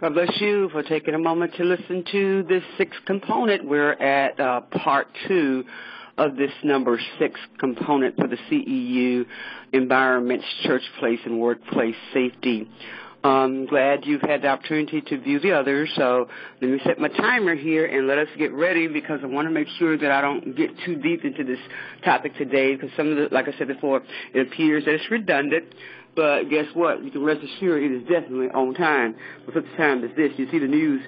God bless you for taking a moment to listen to this sixth component. We're at part 2 of this number 6 component for the CEU, environments, church place, and workplace safety. I'm glad you've had the opportunity to view the others. So let me set my timer here and let us get ready, because I want to make sure that I don't get too deep into this topic today, because some of the, like I said before, it appears that it's redundant. But guess what? You can rest assured it is definitely on time for such a time as this. You see the news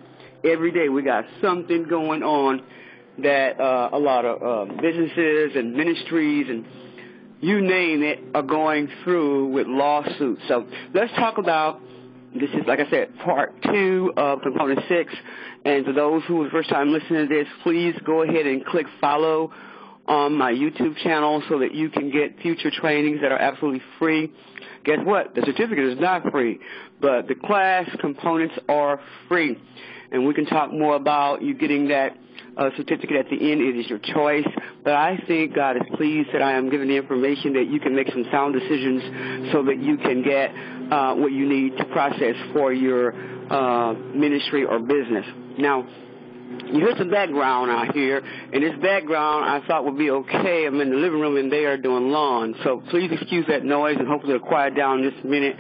every day. We got something going on that a lot of businesses and ministries and you name it are going through with lawsuits. So let's talk about, this is, like I said, part 2 of component 6. And for those who are the first time listening to this, please go ahead and click follow on my YouTube channel so that you can get future trainings that are absolutely free. Guess what? The certificate is not free, but the class components are free. And we can talk more about you getting that certificate at the end. It is your choice. But I think God is pleased that I am giving the information that you can make some sound decisions so that you can get what you need to process for your ministry or business. Now, you heard some background out here, and this background I thought would be okay. I'm in the living room, and they are doing lawn. So please excuse that noise, and hopefully it'll quiet down in just a minute.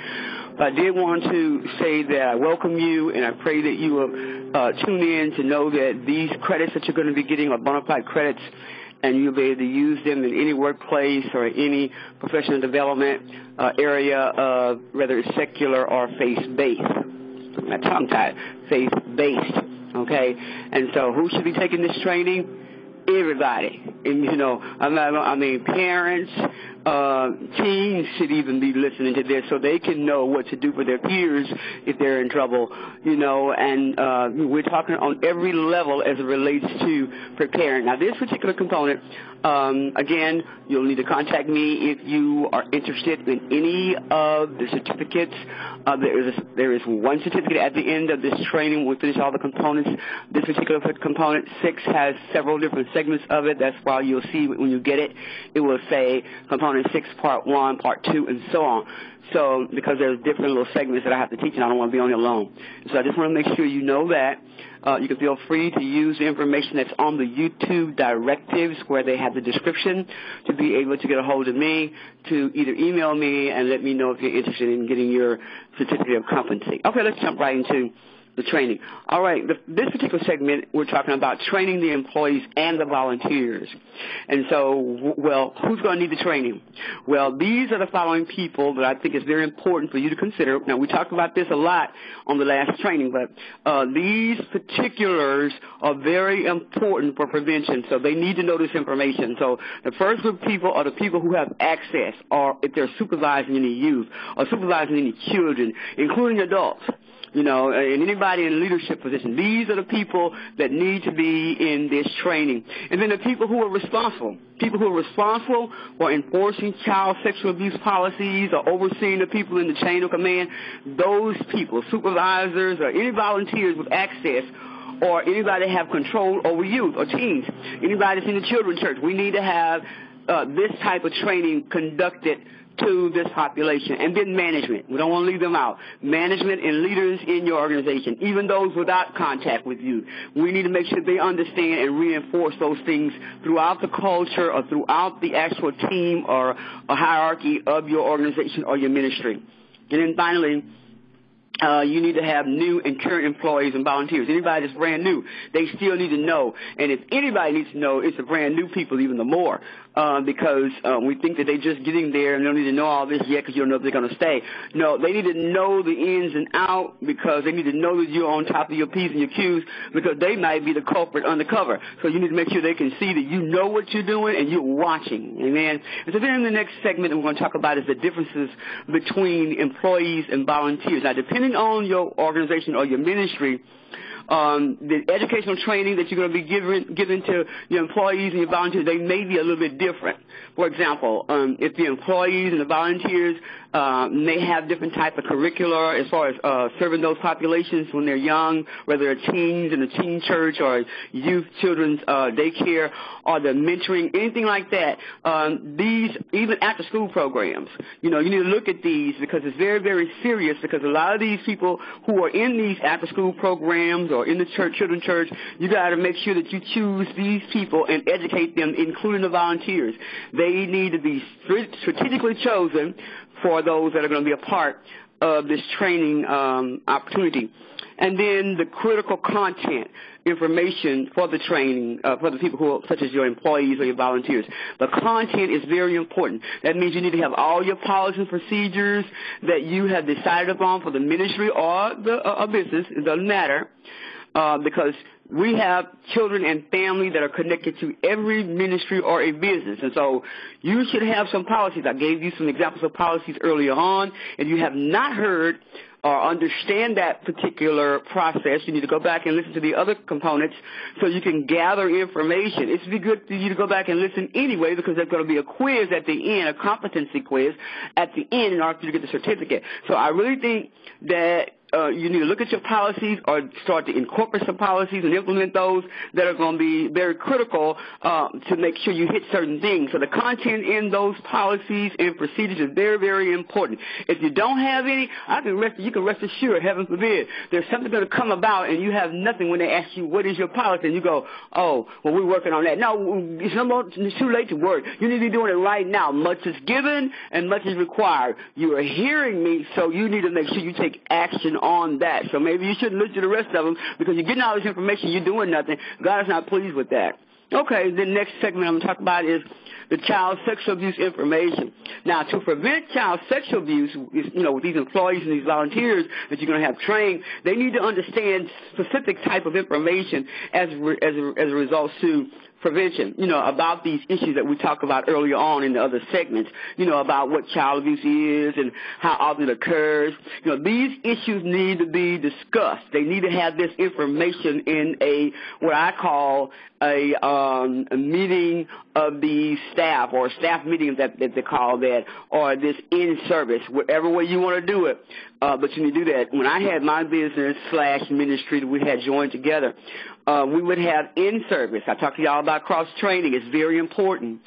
But I did want to say that I welcome you, and I pray that you will tune in to know that these credits that you're going to be getting are bona fide credits, and you'll be able to use them in any workplace or any professional development area, whether it's secular or faith-based. I'm tongue-tied, faith-based. Okay, and so who should be taking this training? Everybody. And, you know, I mean, parents, teens should even be listening to this so they can know what to do for their peers if they're in trouble, you know, and we're talking on every level as it relates to preparing. Now, this particular component, again, you'll need to contact me if you are interested in any of the certificates. There is one certificate at the end of this training. We'll finish all the components. This particular component 6 has several different segments of it. That's why you'll see when you get it, it will say component 6, part 1, part 2, and so on. So, because there's different little segments that I have to teach, and I don't want to be on it alone. So I just want to make sure you know that. You can feel free to use the information that's on the YouTube directives where they have the description to be able to get a hold of me, to either email me and let me know if you're interested in getting your certificate of competency. Okay, let's jump right into the training. All right, this particular segment, we're talking about training the employees and the volunteers. And so, well, who's going to need the training? Well, these are the following people that I think is very important for you to consider. Now, we talked about this a lot on the last training, but these particulars are very important for prevention, so they need to know this information. So the first group of people are the people who have access, or if they're supervising any youth or supervising any children, including adults. You know, and anybody in a leadership position. These are the people that need to be in this training. And then the people who are responsible for enforcing child sexual abuse policies or overseeing the people in the chain of command. Those people, supervisors or any volunteers with access, or anybody that have control over youth or teens, anybody that's in the children's church. We need to have this type of training conducted to this population. And then management. We don't want to leave them out. Management and leaders in your organization, even those without contact with you. We need to make sure they understand and reinforce those things throughout the culture or throughout the actual team or a hierarchy of your organization or your ministry. And then finally, you need to have new and current employees and volunteers. Anybody that's brand new, they still need to know. And if anybody needs to know, it's the brand new people even the more. Because we think that they're just getting there and they don't need to know all this yet because you don't know if they're going to stay. No, they need to know the ins and outs because they need to know that you're on top of your P's and your Q's because they might be the culprit undercover. So you need to make sure they can see that you know what you're doing and you're watching. Amen. And so then in the next segment that we're going to talk about is the differences between employees and volunteers. Now, depending on your organization or your ministry, the educational training that you're going to be given to your employees and your volunteers, they may be a little bit different. For example, if the employees and the volunteers They have different type of curricula as far as serving those populations when they're young, whether they're teens in a teen church or youth children's daycare or the mentoring, anything like that. These, even after-school programs, you need to look at these because it's very, very serious, because a lot of these people who are in these after-school programs or in the children's church, you got to make sure that you choose these people and educate them, including the volunteers. They need to be strategically chosen for those that are going to be a part of this training opportunity. And then the critical content information for the training, for the people who are, such as your employees or your volunteers. The content is very important. That means you need to have all your policies and procedures that you have decided upon for the ministry or a business. It doesn't matter, because we have children and family that are connected to every ministry or a business. And so you should have some policies. I gave you some examples of policies earlier on. If you have not heard or understand that particular process, you need to go back and listen to the other components so you can gather information. It's be good for you to go back and listen anyway, because there's going to be a quiz at the end, a competency quiz at the end in order for you to get the certificate. So I really think that you need to look at your policies or start to incorporate some policies and implement those that are going to be very critical to make sure you hit certain things. So the content in those policies and procedures is very, very important. If you don't have any, you can rest assured, heaven forbid, there's something going to come about and you have nothing when they ask you, what is your policy? And you go, oh, well, we're working on that. No, it's too late to work. You need to be doing it right now. Much is given and much is required. You are hearing me, so you need to make sure you take action on that. So maybe you shouldn't listen to the rest of them because you're getting all this information, you're doing nothing. God is not pleased with that. Okay, the next segment I'm going to talk about is the child sexual abuse information. Now, to prevent child sexual abuse, with these employees and these volunteers that you're going to have trained, they need to understand specific type of information as a result to prevention, about these issues that we talked about earlier on in the other segments, about what child abuse is and how often it occurs. These issues need to be discussed. They need to have this information in what I call a meeting of the staff, or a staff meeting that they call that, or this in-service, whatever way you want to do it. But you need to do that. When I had my business / ministry that we had joined together, we would have in-service. I talked to y'all about cross-training. It's very important.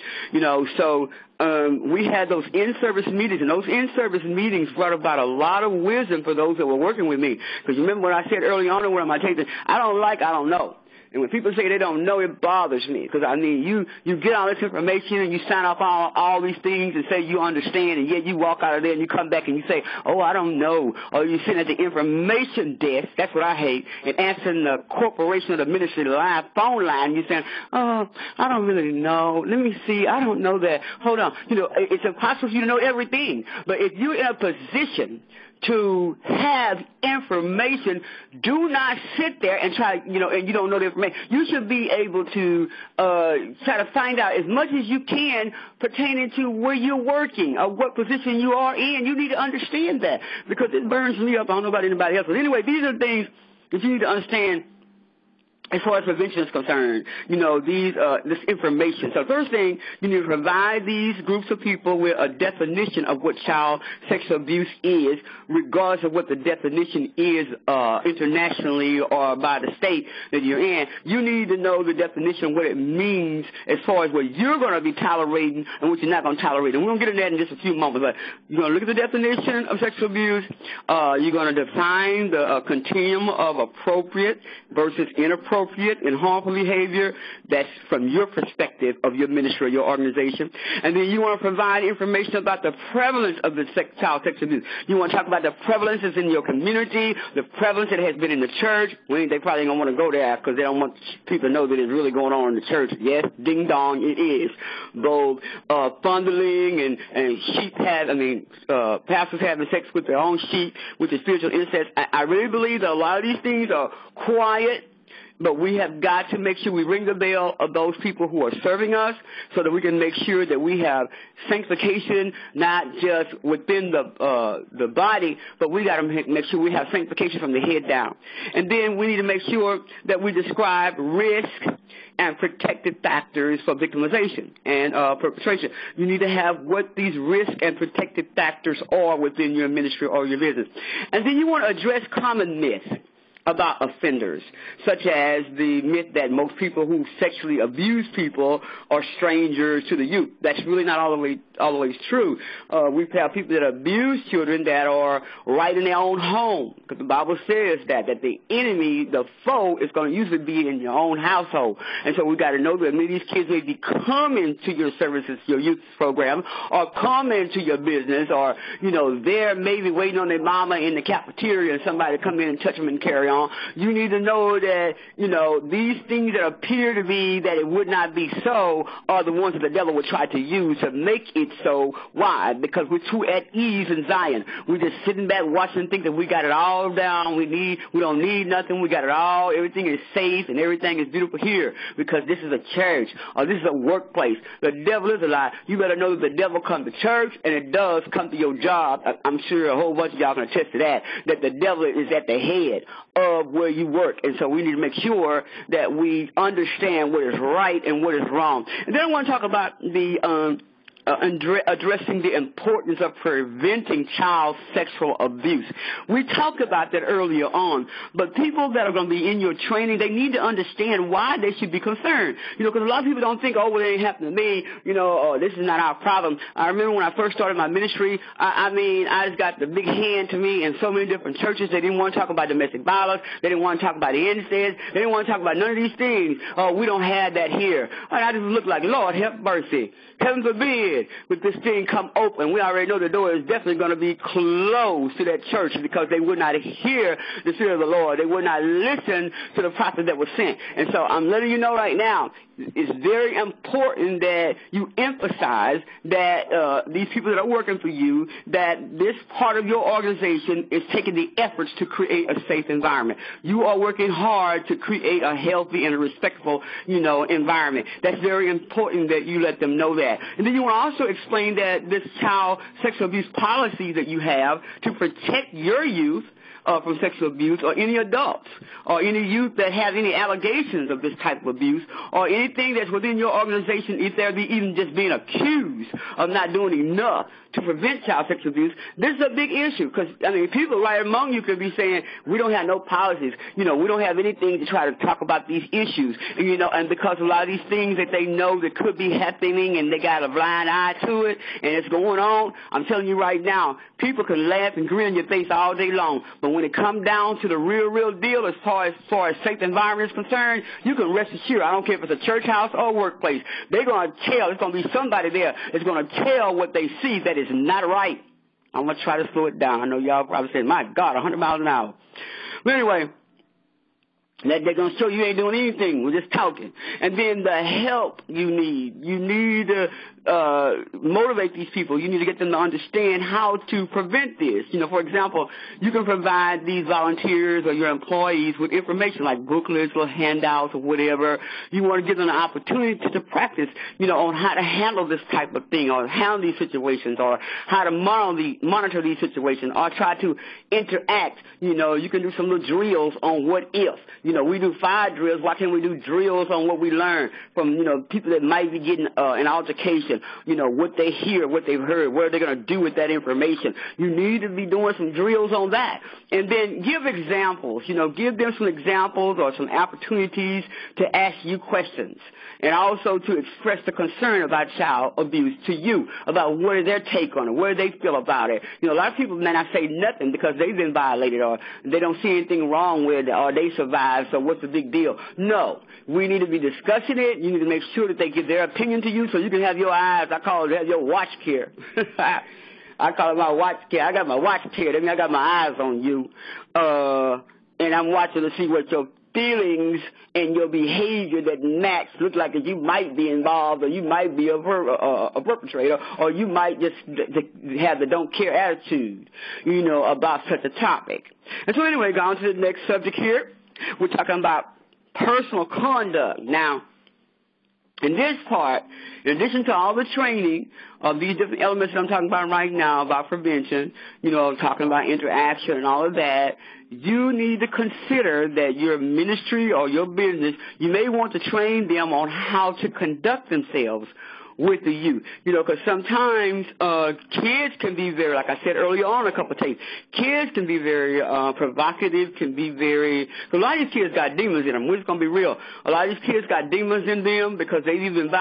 So we had those in-service meetings, and those in-service meetings brought about a lot of wisdom for those that were working with me. Because you remember what I said early on in one of my tapes, I don't know. And when people say they don't know, it bothers me, because you get all this information and you sign off on all these things and say you understand, and yet you walk out of there and you come back and you say, oh, I don't know. Or you sit at the information desk, that's what I hate, and answering the corporation or the ministry live phone line, and you're saying, oh, I don't really know. Let me see. I don't know that. Hold on. It's impossible for you to know everything. But if you're in a position to have information, do not sit there and try, and you don't know the information. You should be able to try to find out as much as you can pertaining to where you're working or what position you are in. You need to understand that, because it burns me up. I don't know about anybody else. But anyway, these are things that you need to understand as far as prevention is concerned, this information. So first thing, you need to provide these groups of people with a definition of what child sexual abuse is, regardless of what the definition is internationally or by the state that you're in. You need to know the definition of what it means as far as what you're going to be tolerating and what you're not going to tolerate. And we're going to get into that in just a few moments. But you're going to look at the definition of sexual abuse. You're going to define the continuum of appropriate versus inappropriate and harmful behavior. That's from your perspective of your ministry or your organization. And then you want to provide information about the prevalence of the child sexual abuse. You want to talk about the prevalences in your community, the prevalence that has been in the church. They probably ain't going to want to go there because they don't want people to know that it's really going on in the church. Yes, ding dong, it is. Both fondling and pastors having sex with their own sheep, which is spiritual incest. I really believe that a lot of these things are quiet but we have got to make sure we ring the bell of those people who are serving us so that we can make sure that we have sanctification not just within the body, but we got to make sure we have sanctification from the head down. And then we need to make sure that we describe risk and protective factors for victimization and perpetration. You need to have what these risk and protective factors are within your ministry or your business. And then you want to address common myths about offenders, such as the myth that most people who sexually abuse people are strangers to the youth. That's really not always true. We have people that abuse children that are right in their own home, because the Bible says that the enemy, the foe, is going to usually be in your own household. And so we got to know that many of these kids may be coming to your services, your youth program, or coming to your business, or, they're maybe waiting on their mama in the cafeteria and somebody to come in and touch them and carry on. You need to know that, these things that appear to be that it would not be so are the ones that the devil would try to use to make it so. Why? Because we're too at ease in Zion. We're just sitting back watching and think that we got it all down. We don't need nothing. We got it all. Everything is safe and everything is beautiful here because this is a church or this is a workplace. The devil is a lie. You better know that the devil comes to church and it does come to your job. I'm sure a whole bunch of y'all can attest to that the devil is at the head of where you work. And so we need to make sure that we understand what is right and what is wrong. And then I want to talk about the addressing the importance of preventing child sexual abuse. We talked about that earlier on, but people that are going to be in your training, they need to understand why they should be concerned. Because a lot of people don't think, oh, well, it ain't happened to me, oh, this is not our problem. I remember when I first started my ministry, I just got the big hand to me in so many different churches. They didn't want to talk about domestic violence. They didn't want to talk about the incest. They didn't want to talk about none of these things. Oh, we don't have that here. And I just looked like, Lord, help mercy. Heaven forbid, with this thing come open. We already know the door is definitely going to be closed to that church because they would not hear the Spirit of the Lord. They would not listen to the prophet that was sent. And so I'm letting you know right now, it's very important that you emphasize that these people that are working for you, that this part of your organization is taking the efforts to create a safe environment. You are working hard to create a healthy and a respectful, environment. That's very important that you let them know that. And then you want to also explain that this child sexual abuse policy that you have to protect your youth from sexual abuse, or any adults, or any youth that have any allegations of this type of abuse, or anything that's within your organization, if they're even just being accused of not doing enough to prevent child sexual abuse. This is a big issue because, people right among you could be saying, we don't have no policies. We don't have anything to try to talk about these issues. And because a lot of these things that they know that could be happening and they got a blind eye to it and it's going on, I'm telling you right now, people can laugh and grin in your face all day long. But when it comes down to the real deal as far as safe environment is concerned, you can rest assured, I don't care if it's a church house or workplace, they're going to tell, there's going to be somebody there that's going to tell what they see that is not right. I'm going to try to slow it down. I know y'all probably saying, my God, 100 miles an hour. But anyway, they're going to show you ain't doing anything. We're just talking. And then the help you need. You need to motivate these people. You need to get them to understand how to prevent this. For example, you can provide these volunteers or your employees with information like booklets or handouts or whatever. You want to give them an opportunity to practice, on how to handle this type of thing or handle these situations or how to monitor these situations or try to interact. You can do some little drills on what if. We do fire drills. Why can't we do drills on what we learn from, people that might be getting an altercation? What they hear, what they've heard, what are they going to do with that information? You need to be doing some drills on that. And then give examples, give them some examples or some opportunities to ask you questions. And also to express the concern about child abuse to you, about what is their take on it, what do they feel about it. A lot of people may not say nothing because they've been violated or they don't see anything wrong with it or they survived, so what's the big deal? No, we need to be discussing it. You need to make sure that they give their opinion to you so you can have your eyes, I call it your watch care. I call it my watch care. I got my watch care. That means I got my eyes on you. And I'm watching to see what your feelings and your behavior that match look like that you might be involved or you might be a perpetrator or you might just have the don't care attitude, about such a topic. And so anyway, going on to the next subject here. We're talking about personal conduct. Now, in this part, in addition to all the training of these different elements that I'm talking about right now, about prevention, talking about interaction and all of that, you need to consider that your ministry or your business, you may want to train them on how to conduct themselves with the youth. Because sometimes kids can be very, like I said earlier on a couple of tapes, kids can be very provocative, can be very, because a lot of these kids got demons in them. We're just going to be real. A lot of these kids got demons in them because they've even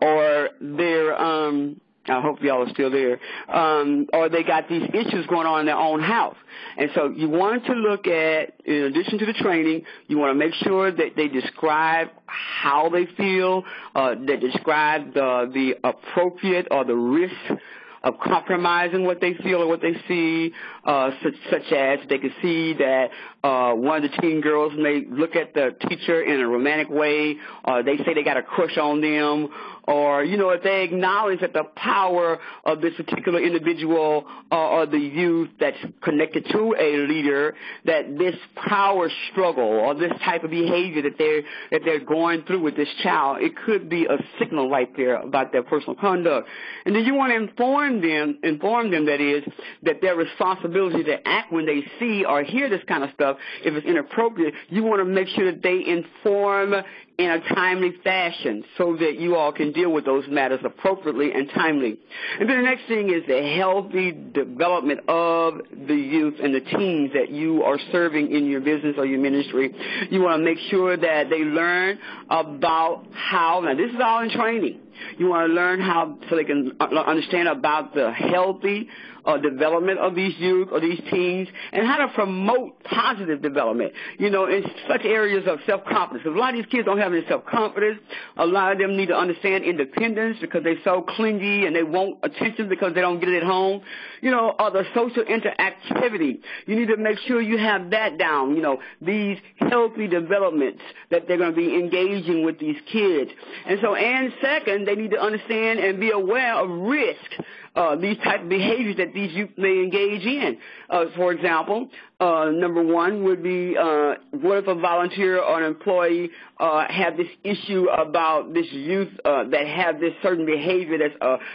or they're I hope y'all are still there. Or they got these issues going on in their own house. And so you want to look at, in addition to the training, you want to make sure that they describe how they feel, they describe the appropriate or the risk of compromising what they feel or what they see, such as they can see that one of the teen girls may look at the teacher in a romantic way, or they say they got a crush on them, or, if they acknowledge that the power of this particular individual or the youth that's connected to a leader, that this power struggle or this type of behavior that they're going through with this child, it could be a signal right there about their personal conduct. And then you want to inform them that their responsibility to act when they see or hear this kind of stuff, if it's inappropriate, you want to make sure that they inform in a timely fashion so that you all can deal with those matters appropriately and timely. And then the next thing is the healthy development of the youth and the teens that you are serving in your business or your ministry. You want to make sure that they learn about how, now this is all in training. You want to learn how so they can understand about the healthy development of these youth or these teens and how to promote positive development, in such areas of self-confidence. Because a lot of these kids don't have any self-confidence. A lot of them need to understand independence because they're so clingy and they want attention because they don't get it at home. Or the social interactivity. You need to make sure you have that down, these healthy developments that they're going to be engaging with these kids. And second, they need to understand and be aware of risk, these type of behaviors that these youth may engage in. For example, number one would be, what if a volunteer or an employee have this issue about this youth that have this certain behavior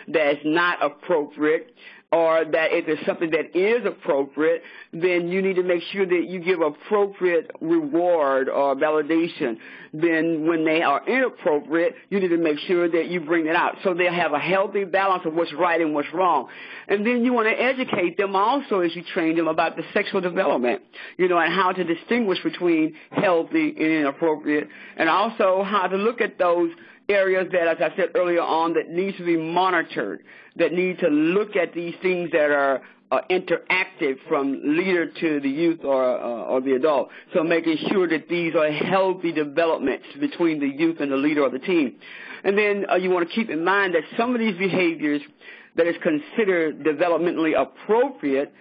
that's not appropriate, or that if there's something that is appropriate, then you need to make sure that you give appropriate reward or validation. Then when they are inappropriate, you need to make sure that you bring it out so they'll have a healthy balance of what's right and what's wrong. And then you want to educate them also as you train them about the sexual development, and how to distinguish between healthy and inappropriate, and also how to look at those areas that, as I said earlier on, that needs to be monitored, that need to look at these things that are interactive from leader to the youth or the adult. So making sure that these are healthy developments between the youth and the leader or the team. And then you want to keep in mind that some of these behaviors that is considered developmentally appropriate,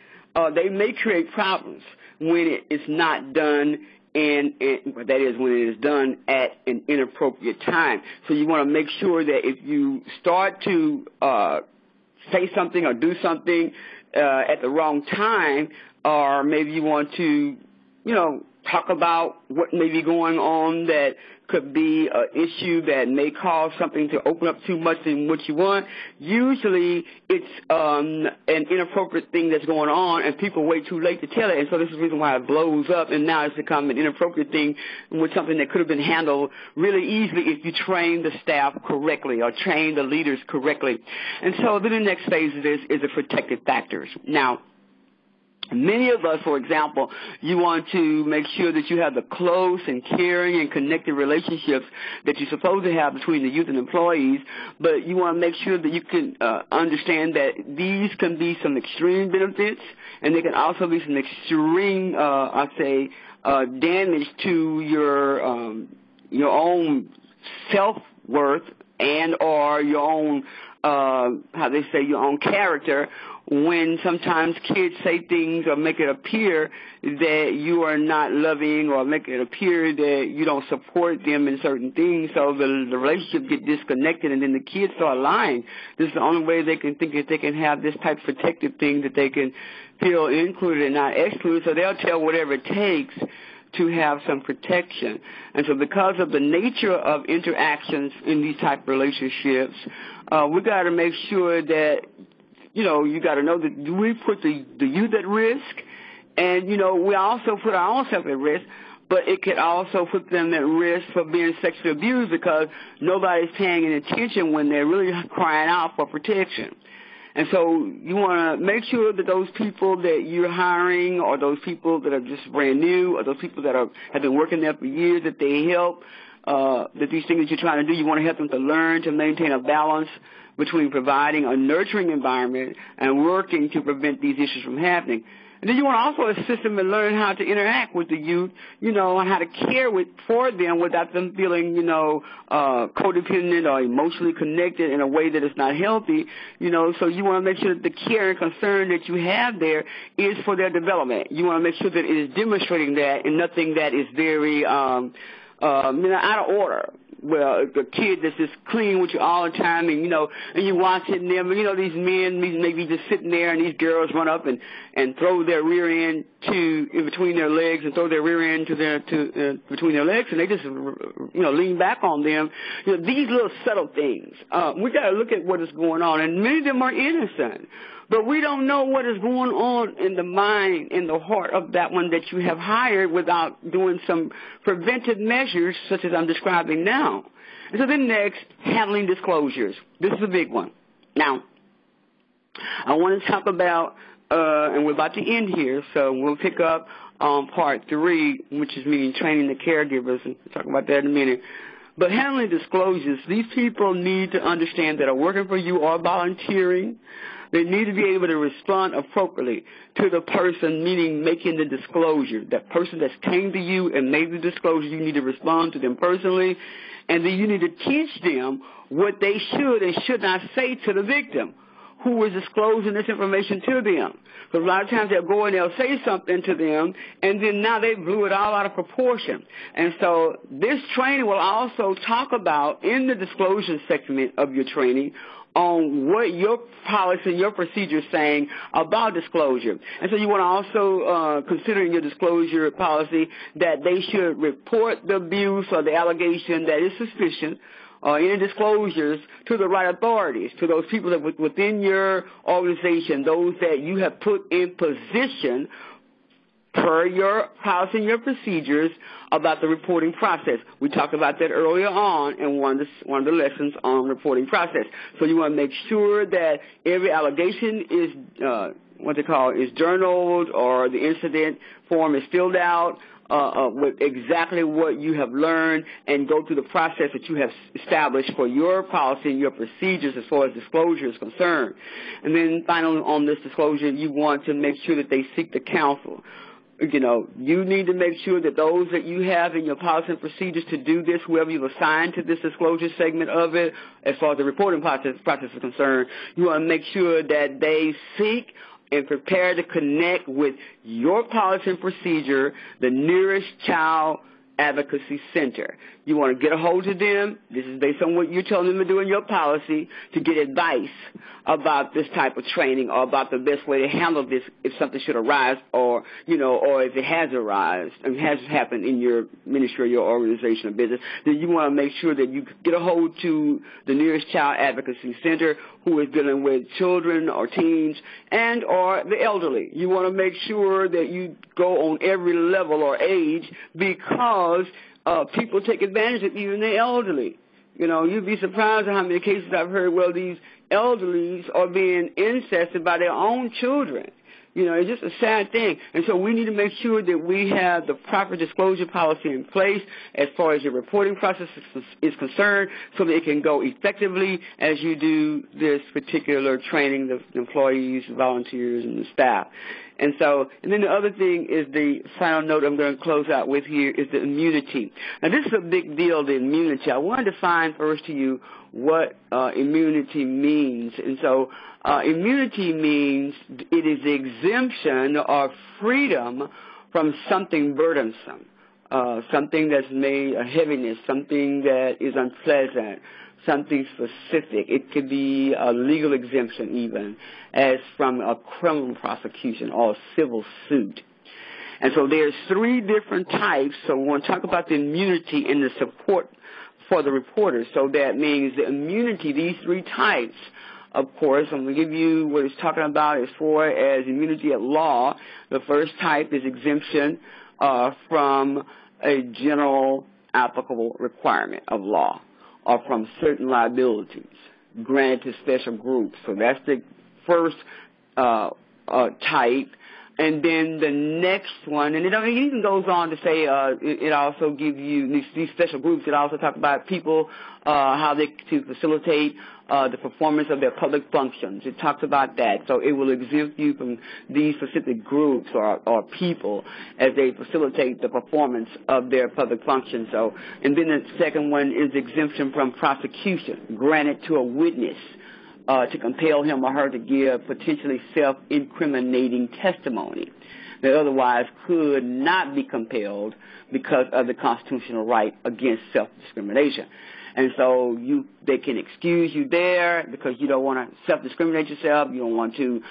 they may create problems when it is not done and that is when it is done at an inappropriate time. So you want to make sure that if you start to say something or do something at the wrong time, or maybe you want to, talk about what may be going on that could be an issue that may cause something to open up too much than what you want. Usually it's an inappropriate thing that's going on, and people wait too late to tell it, and so this is the reason why it blows up, and now it's become an inappropriate thing with something that could have been handled really easily if you train the staff correctly or train the leaders correctly. And so then the next phase of this is the protective factors. Now, many of us, for example, you want to make sure that you have the close and caring and connected relationships that you're supposed to have between the youth and employees, but you want to make sure that you can understand that these can be some extreme benefits, and they can also be some extreme, damage to your own self-worth and or your own how they say, your own character, when sometimes kids say things or make it appear that you are not loving or make it appear that you don't support them in certain things, so the relationship get disconnected, and then the kids start lying. This is the only way they can think that they can have this type of protective thing that they can feel included and not excluded, so they'll tell whatever it takes to have some protection. And so because of the nature of interactions in these type of relationships, we got to make sure that, you got to know that we put the youth at risk, and, we also put our own self at risk, but it could also put them at risk for being sexually abused because nobody's paying any attention when they're really crying out for protection. And so you want to make sure that those people that you're hiring, or those people that are just brand new, or those people that have been working there for years, that they help, that these things that you're trying to do, you want to help them to learn to maintain a balance between providing a nurturing environment and working to prevent these issues from happening. And then you want to also assist them in learning how to interact with the youth, and how to care for them without them feeling, codependent or emotionally connected in a way that is not healthy, so you want to make sure that the care and concern that you have there is for their development. You want to make sure that it is demonstrating that and nothing that is very, out of order. Well, a kid that's just clean with you all the time, and and you're watching them, and these men maybe just sitting there, and these girls run up and throw their rear end in between their legs, and throw their rear end between their legs, and they just lean back on them. These little subtle things. We got to look at what is going on, and many of them are innocent. But we don't know what is going on in the mind, in the heart of that one that you have hired without doing some preventive measures such as I'm describing now. And so then next, handling disclosures. This is a big one. Now, I want to talk about, and we're about to end here, so we'll pick up on part 3, which is meaning training the caregivers, and we'll talk about that in a minute. But handling disclosures, these people need to understand that are working for you or volunteering. They need to be able to respond appropriately to the person, meaning making the disclosure. That person that's came to you and made the disclosure, you need to respond to them personally, and then you need to teach them what they should and should not say to the victim who is disclosing this information to them. Because a lot of times they'll go and they'll say something to them, and then now they blew it all out of proportion. And so this training will also talk about, in the disclosure segment of your training, on what your policy, your procedure is saying about disclosure. And so you want to also consider in your disclosure policy that they should report the abuse or the allegation that is suspicious or any disclosures to the right authorities, to those people that within your organization, those that you have put in position per your policy and your procedures about the reporting process. We talked about that earlier on in one of the lessons on reporting process. So you want to make sure that every allegation is is journaled, or the incident form is filled out with exactly what you have learned, and go through the process that you have established for your policy and your procedures as far as disclosure is concerned. And then finally on this disclosure, you want to make sure that they seek the counsel. You need to make sure that those that you have in your policy and procedures to do this, whoever you've assigned to this disclosure segment of it, as far as the reporting process is concerned, you want to make sure that they seek and prepare to connect with your policy and procedure, the nearest child advocacy center. You want to get a hold of them. This is based on what you're telling them to do in your policy, to get advice about this type of training, or about the best way to handle this if something should arise, or if it has arisen and has happened in your ministry or your organization or business. Then you want to make sure that you get a hold to the nearest child advocacy center who is dealing with children or teens and or the elderly. You want to make sure that you go on every level or age, because people take advantage of even the elderly. You'd be surprised at how many cases I've heard where these elderlies are being incested by their own children. It's just a sad thing. And so we need to make sure that we have the proper disclosure policy in place as far as your reporting process is concerned, so that it can go effectively as you do this particular training, the employees, volunteers, and the staff. And then the other thing is, the final note I'm going to close out with here is the immunity. Now, this is a big deal, the immunity. I want to define first to you what immunity means. And so immunity means it is the exemption or freedom from something burdensome, something that's made a heaviness, something that is unpleasant, something specific. It could be a legal exemption even, as from a criminal prosecution or a civil suit. And so there's three different types. So we want to talk about the immunity and the support for the reporters. So that means the immunity, these three types, of course, I'm going to give you what it's talking about as far as immunity at law. The first type is exemption from a general applicable requirement of law or from certain liabilities granted to special groups. So that's the first type. And then the next one, and it even goes on to say it also gives you these special groups. It also talks about people, how they to facilitate the performance of their public functions. It talks about that. So it will exempt you from these specific groups or people as they facilitate the performance of their public functions. So, and then the second one is exemption from prosecution granted to a witness to compel him or her to give potentially self-incriminating testimony that otherwise could not be compelled because of the constitutional right against self-discrimination. And so they can excuse you there because you don't want to self-discriminate yourself. You don't want to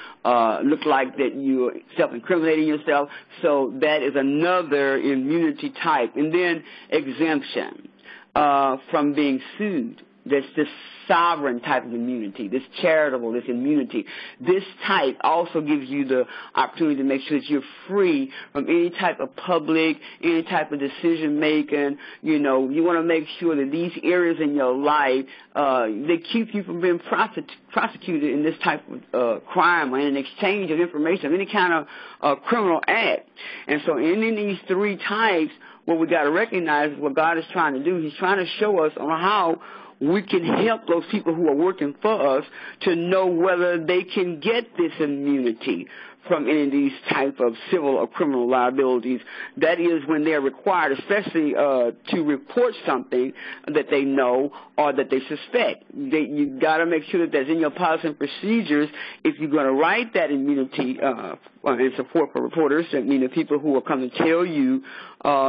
look like that you're self-incriminating yourself. So that is another immunity type. And then exemption from being sued. That's this sovereign type of immunity, this charitable, this immunity. This type also gives you the opportunity to make sure that you're free from any type of public, any type of decision making. You know, you want to make sure that these areas in your life, they keep you from being prosecuted in this type of crime or in exchange of information of any kind of criminal act. And so in these three types, what we got to recognize is what God is trying to do. He's trying to show us on how we can help those people who are working for us to know whether they can get this immunity from any of these type of civil or criminal liabilities. That is when they're required, especially to report something that they know or that they suspect. You got to make sure that that's in your policy and procedures. If you're going to write that immunity in support for reporters, that means the people who will come to tell you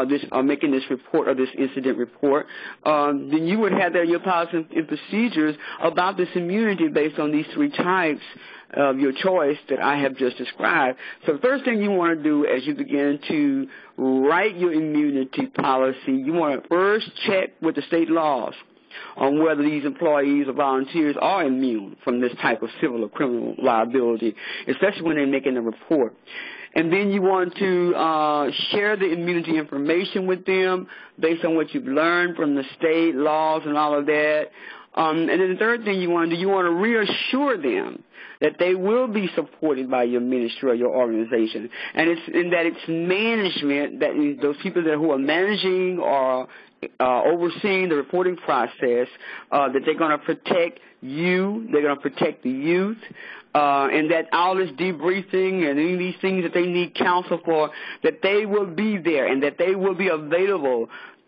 this are making this report or this incident report, then you would have there your policy and procedures about this immunity based on these three types of your choice that I have just described. So the first thing you want to do as you begin to write your immunity policy, you want to first check with the state laws on whether these employees or volunteers are immune from this type of civil or criminal liability, especially when they're making a report. And then you want to share the immunity information with them based on what you've learned from the state laws and all of that. And then the third thing you want to do, you want to reassure them that they will be supported by your ministry or your organization, and it's management, that is those people who are managing or overseeing the reporting process, that they're going to protect you, they're going to protect the youth, and that all this debriefing and any of these things that they need counsel for, that they will be there and that they will be available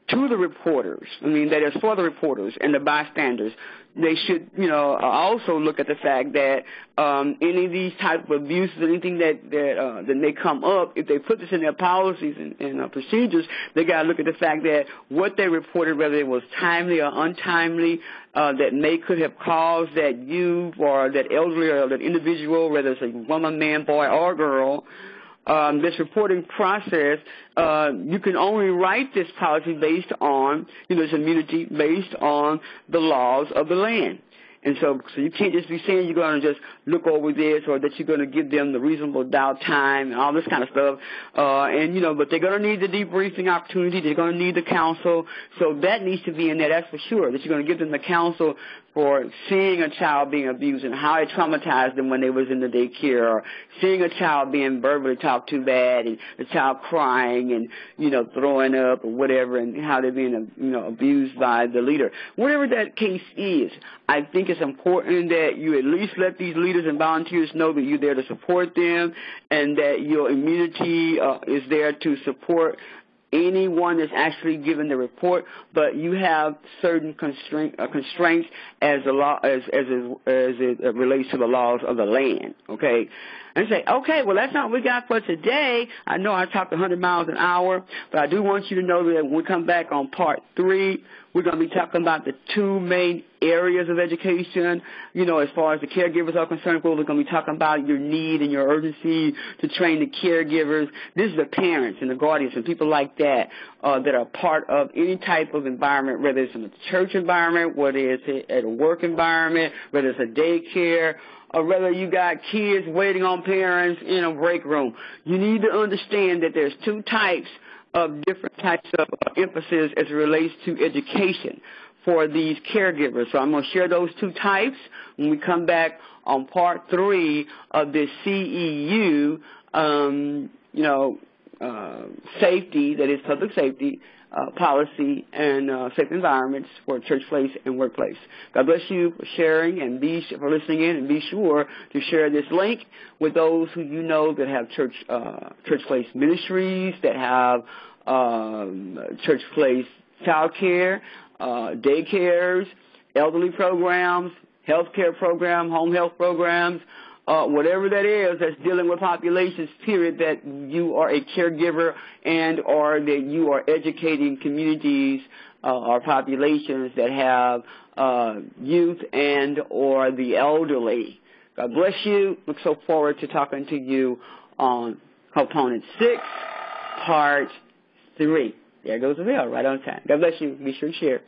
to the reporters. I mean, that is for the reporters and the bystanders. They should, also look at the fact that any of these type of abuses, anything that may come up, if they put this in their policies and procedures, they got to look at the fact that what they reported, whether it was timely or untimely, that could have caused that youth or that elderly or that individual, whether it's a woman, man, boy, or girl, this reporting process, you can only write this policy based on, this immunity based on the laws of the land. And so you can't just be saying you're going to just look over this or that you're going to give them the reasonable doubt time and all this kind of stuff. But they're going to need the debriefing opportunity. They're going to need the counsel. So that needs to be in there, that's for sure, that you're going to give them the counsel for seeing a child being abused and how it traumatized them when they was in the daycare, or seeing a child being verbally talked to bad and the child crying and, throwing up or whatever, and how they're being, abused by the leader. Whatever that case is, I think it's important that you at least let these leaders and volunteers know that you're there to support them and that your immunity is there to support anyone that's actually given the report, but you have certain constraints as the law as it relates to the laws of the land. Okay, and say, okay, well, that's not what we got for today. I know I talked 100 miles an hour, but I do want you to know that when we come back on part 3, we're going to be talking about the 2 main areas of education. You know, as far as the caregivers are concerned, we're going to be talking about your need and your urgency to train the caregivers. This is the parents and the guardians and people like that that are part of any type of environment, whether it's in a church environment, whether it's at a work environment, whether it's a daycare, or whether you got kids waiting on parents in a break room. You need to understand that there's 2 types of different types of emphasis as it relates to education for these caregivers. So I'm going to share those 2 types when we come back on part 3 of this CEU, safety, that is public safety, policy and safe environments for church place and workplace. God bless you for sharing and for listening in, and be sure to share this link with those who you know that have church place ministries, that have church place child care, daycares, elderly programs, health care program, home health programs, whatever that is that's dealing with populations, period, that you are a caregiver and or that you are educating communities or populations that have youth and or the elderly. God bless you. Look so forward to talking to you on Component 6, Part 3. There goes the bell right on time. God bless you. Be sure to share.